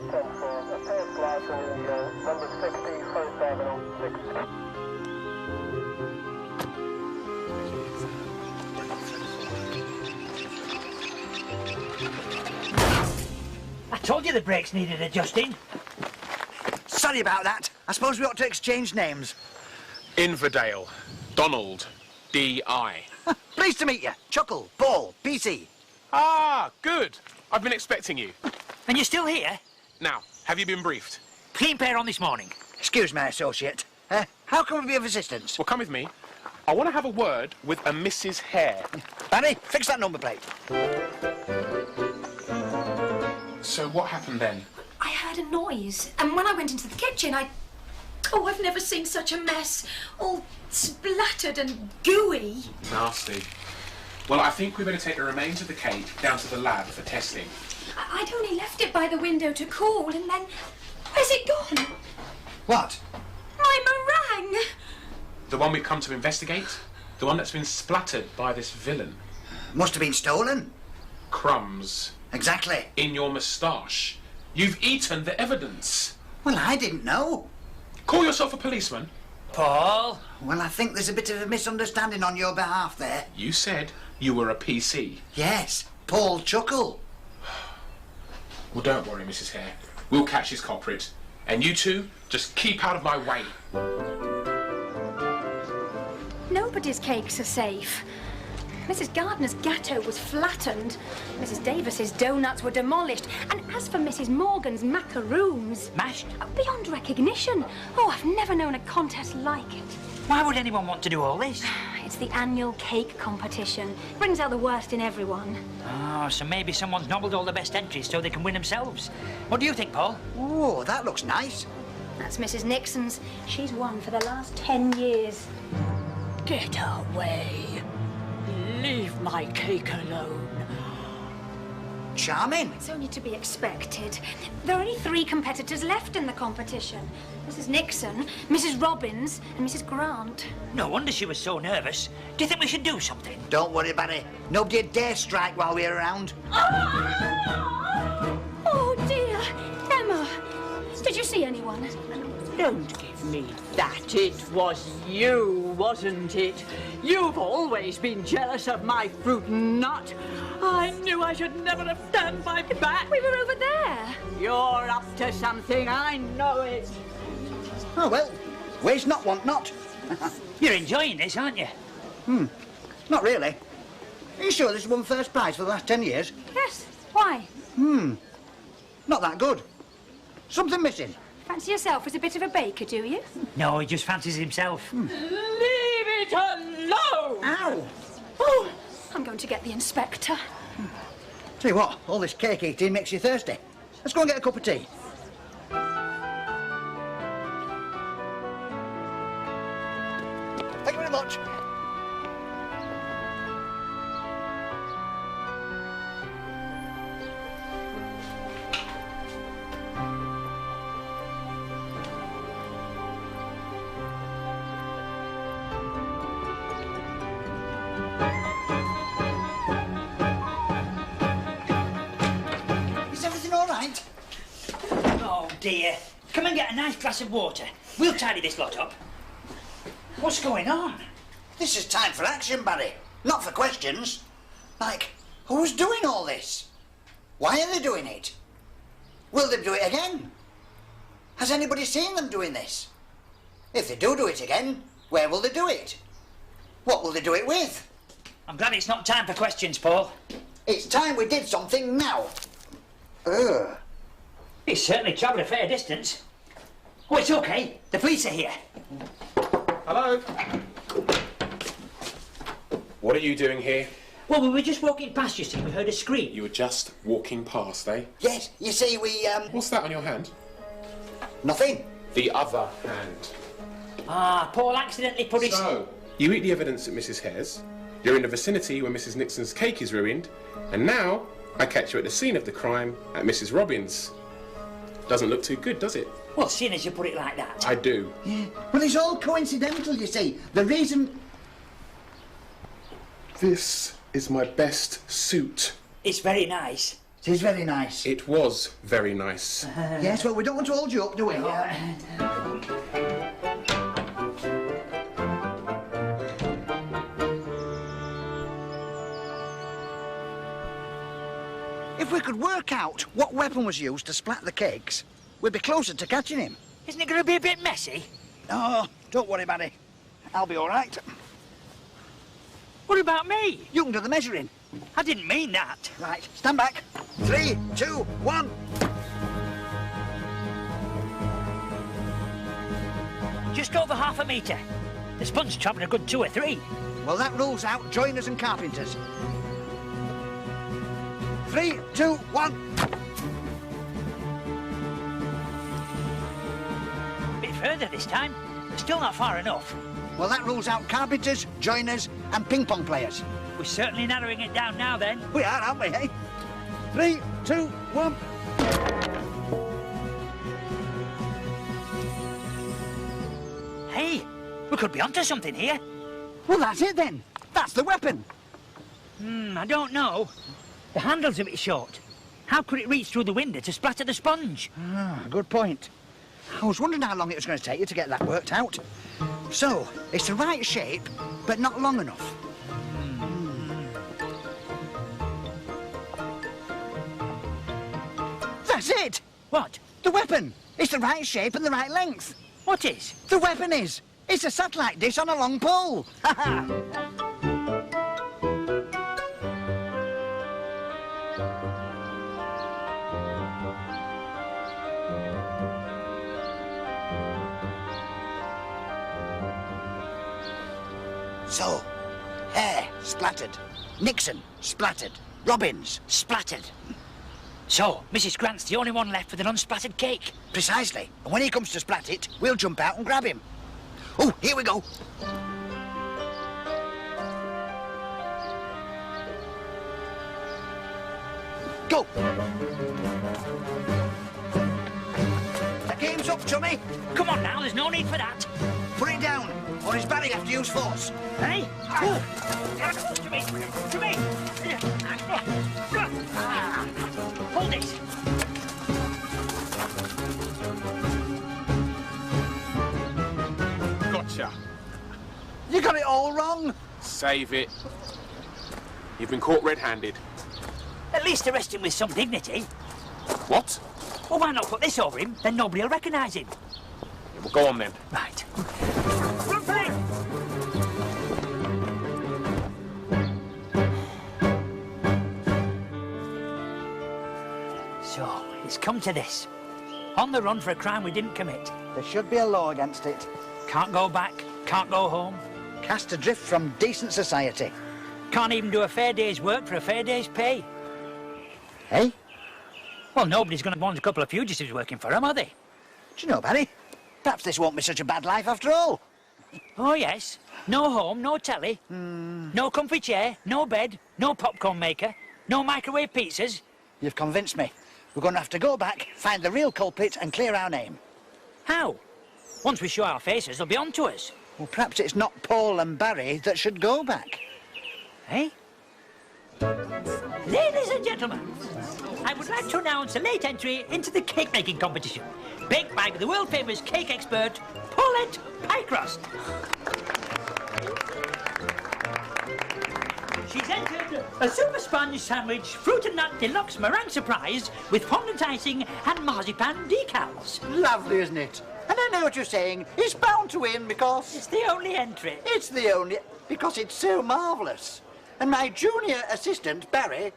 10-4. A first class in number 60, First Avenue, 60. I told you the brakes needed adjusting. Sorry about that. I suppose we ought to exchange names. Inverdale. Donald. D.I. Pleased to meet you. Chuckle, Paul, PC. Ah, good. I've been expecting you. And you're still here? Now, have you been briefed? Clean pair on this morning. Excuse me, associate. How can we be of assistance? Well, come with me. I want to have a word with a Mrs. Hare. Barry, fix that number plate. So what happened then? I heard a noise, and when I went into the kitchen, Oh, I've never seen such a mess. All splattered and gooey. Nasty. Well, I think we better take the remains of the cake down to the lab for testing. I'd only left it by the window to cool, and then... Where's it gone? What? My meringue! The one we've come to investigate? The one that's been splattered by this villain? Must have been stolen. Crumbs. Exactly. In your moustache. You've eaten the evidence. Well, I didn't know. Call yourself a policeman? Paul? Well, I think there's a bit of a misunderstanding on your behalf there. You said you were a PC. Yes, Paul Chuckle. Well, don't worry, Mrs. Hare. We'll catch his culprit. And you two, just keep out of my way. Nobody's cakes are safe. Mrs. Gardner's gâteau was flattened. Mrs. Davis's donuts were demolished. And as for Mrs. Morgan's macaroons... Mashed? Beyond recognition. Oh, I've never known a contest like it. Why would anyone want to do all this? It's the annual cake competition. It brings out the worst in everyone. Oh, so maybe someone's nobbled all the best entries so they can win themselves. What do you think, Paul? Oh, that looks nice. That's Mrs. Nixon's. She's won for the last 10 years. Get away. Leave my cake alone. Charming. It's only to be expected. There are only 3 competitors left in the competition. Mrs. Nixon, Mrs. Robbins, and Mrs. Grant. No wonder she was so nervous. Do you think we should do something? Don't worry, Barry. Nobody dare strike while we're around. Oh, dear. Emma, did you see anyone? Don't give me that. It was you, wasn't it? You've always been jealous of my fruit nut. I knew I should never have turned my back. We were over there. You're up to something, I know it. Oh, well, waste not, want not. You're enjoying this, aren't you? Not really. Are you sure this won first prize for the last 10 years? Yes. Why? Not that good. Something missing. Fancy yourself as a bit of a baker, do you? No, he just fancies himself. Leave it alone! Ow! Oh, I'm going to get the inspector. Tell you what, all this cake eating makes you thirsty. Let's go and get a cup of tea. Thank you very much. Is everything all right? Oh, dear. Come and get a nice glass of water. We'll tidy this lot up. What's going on? This is time for action, Barry. Not for questions. Like, who's doing all this? Why are they doing it? Will they do it again? Has anybody seen them doing this? If they do it again, where will they do it? What will they do it with? I'm glad it's not time for questions, Paul. It's time we did something now. Ugh. He's certainly travelled a fair distance. Oh, it's okay. The police are here. Hello? What are you doing here? Well, we were just walking past, you see. We heard a scream. You were just walking past, eh? Yes, you see, we, What's that on your hand? nothing. The other hand. Ah, Paul accidentally put his... So, you eat the evidence at Mrs. Hare's, you're in the vicinity where Mrs. Nixon's cake is ruined, and now I catch you at the scene of the crime at Mrs. Robbins'. Doesn't look too good, does it? Well, seeing as you put it like that. I do. Yeah. Well, it's all coincidental, you see. The reason... This is my best suit. It's very nice. It is very nice. It was very nice. Yes, well, we don't want to hold you up, do we? If we could work out what weapon was used to splat the cakes, we'd be closer to catching him. Isn't it going to be a bit messy? Oh, don't worry, Barry. I'll be all right. What about me? You can do the measuring. I didn't mean that. Right, stand back. 3, 2, 1. Just over half a metre. The sponge travelling a good 2 or 3. Well, that rules out joiners and carpenters. 3, 2, 1. A bit further this time. Still not far enough. Well, that rules out carpenters, joiners and ping-pong players. We're certainly narrowing it down now, then. We are, aren't we, eh? 3, 2, 1. Hey, we could be onto something here. Well, that's it, then. That's the weapon. I don't know. The handle's a bit short. How could it reach through the window to splatter the sponge? Ah, good point. I was wondering how long it was going to take you to get that worked out. So, it's the right shape, but not long enough. That's it! What? The weapon! It's the right shape and the right length. What is? The weapon is! It's a satellite dish on a long pole! Ha ha! So, Hare splattered, Nixon splattered, Robbins splattered. So, Mrs. Grant's the only one left with an unsplattered cake. Precisely. And when he comes to splat it, we'll jump out and grab him. Oh, here we go. Go. The game's up, chummy. Come on now, there's no need for that. Put it down, or is Barry have to use force? Hey? To me! To me! Hold it! Gotcha. You got it all wrong. Save it. You've been caught red-handed. At least arrest him with some dignity. What? Well, why not put this over him? Then nobody will recognise him. Yeah, well, go on then. Right. Run for it! So, it's come to this. On the run for a crime we didn't commit. There should be a law against it. Can't go back, can't go home. Cast adrift from decent society. Can't even do a fair day's work for a fair day's pay. Eh? Well, nobody's going to want a couple of fugitives working for them, are they? Do you know, Barry? Perhaps this won't be such a bad life after all. Oh, yes. No home, no telly, no comfy chair, no bed, no popcorn maker, no microwave pizzas. You've convinced me. We're going to have to go back, find the real culprit and clear our name. How? Once we show our faces, they'll be on to us. Well, perhaps it's not Paul and Barry that should go back. Eh? Ladies and gentlemen, I would like to announce a late entry into the cake-making competition, baked by the world-famous cake expert, Paulette Pycroft. She's entered a super sponge sandwich, fruit and nut deluxe meringue surprise with fondant icing and marzipan decals. Lovely, isn't it? And I know what you're saying. It's bound to win because... It's the only entry. It's the only... because it's so marvellous. And my junior assistant, Barry,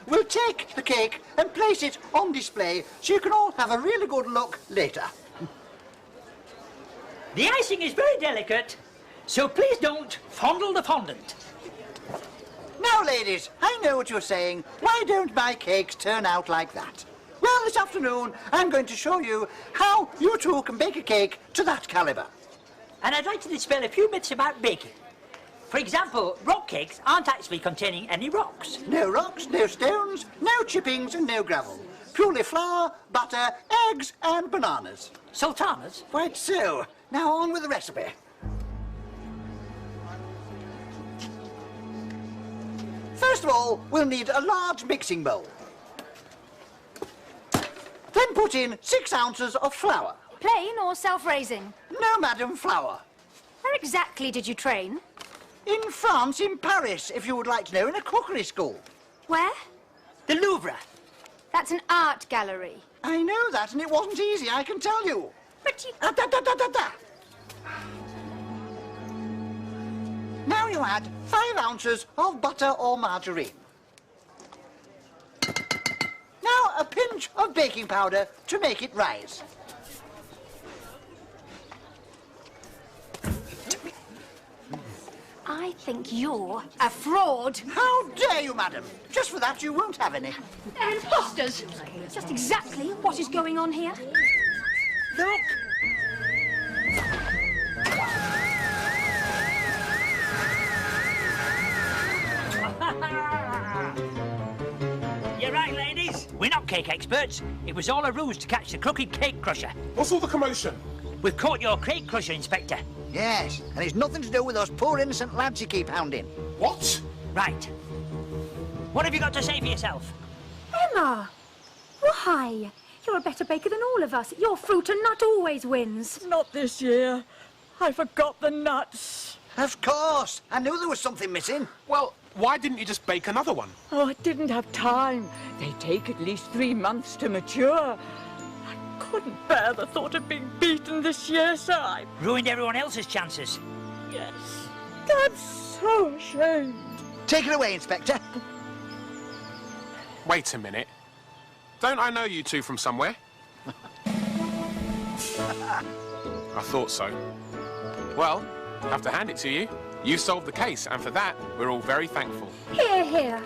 will take the cake and place it on display so you can all have a really good look later. The icing is very delicate, so please don't fondle the fondant. Now, ladies, I know what you're saying. Why don't my cakes turn out like that? Well, this afternoon, I'm going to show you how you two can bake a cake to that calibre. And I'd like to dispel a few myths about baking. For example, rock cakes aren't actually containing any rocks. No rocks, no stones, no chippings and no gravel. Purely flour, butter, eggs and bananas. Sultanas? Quite so. Now on with the recipe. First of all, we'll need a large mixing bowl. Then put in 6 ounces of flour. Plain or self-raising? No, madam, flour. Where exactly did you train? In France, in Paris, if you would like to know, in a cookery school. Where? The Louvre. That's an art gallery. I know that, and it wasn't easy, I can tell you. But you... Now you add 5 ounces of butter or margarine. Now a pinch of baking powder to make it rise. I think you're a fraud. How dare you, madam? Just for that, you won't have any. They're imposters. Just exactly what is going on here. Look! You're right, ladies. We're not cake experts. It was all a ruse to catch the crooked cake crusher. What's all the commotion? We've caught your cake crusher, Inspector. Yes, and it's nothing to do with those poor innocent lads you keep hounding. What? Right. What have you got to say for yourself? Emma! Why? You're a better baker than all of us. Your fruit and nut always wins. Not this year. I forgot the nuts. Of course. I knew there was something missing. Well, why didn't you just bake another one? Oh, I didn't have time. They take at least 3 months to mature. I couldn't bear the thought of being beaten this year, so I... Ruined everyone else's chances. Yes. I'm so ashamed. Take it away, Inspector. Wait a minute. Don't I know you two from somewhere? I thought so. Well, I have to hand it to you. You solved the case, and for that, we're all very thankful. Here, here.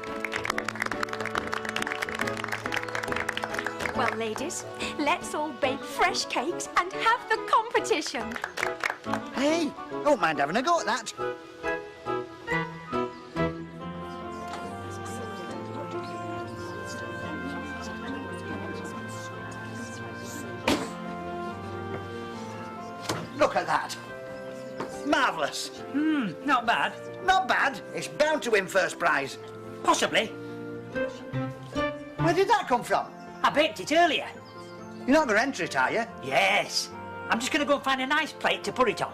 Well, ladies, let's all bake fresh cakes and have the competition. Hey, don't mind having a go at that. Look at that. Marvellous. Not bad. Not bad. It's bound to win first prize. Possibly. Where did that come from? I baked it earlier. You're not going to enter it, are you? Yes. I'm just going to go and find a nice plate to put it on.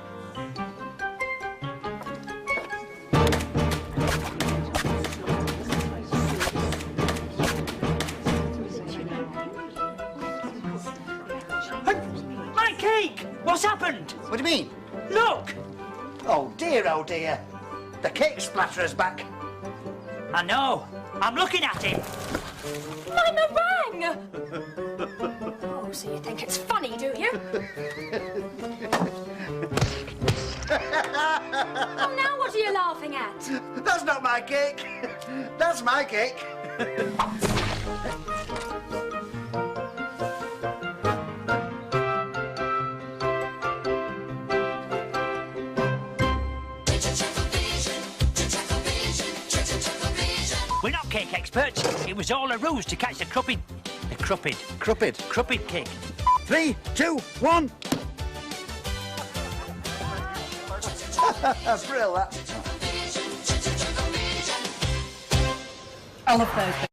My cake! What's happened? What do you mean? Look! Oh dear, the cake splatterer's back. I know. I'm looking at him. My meringue! Oh, so you think it's funny, do you? Oh, now what are you laughing at? That's not my cake. That's my cake. We're not cake experts. It was all a ruse to catch the crupid cake. 3, 2, 1. Brill, that. I love those.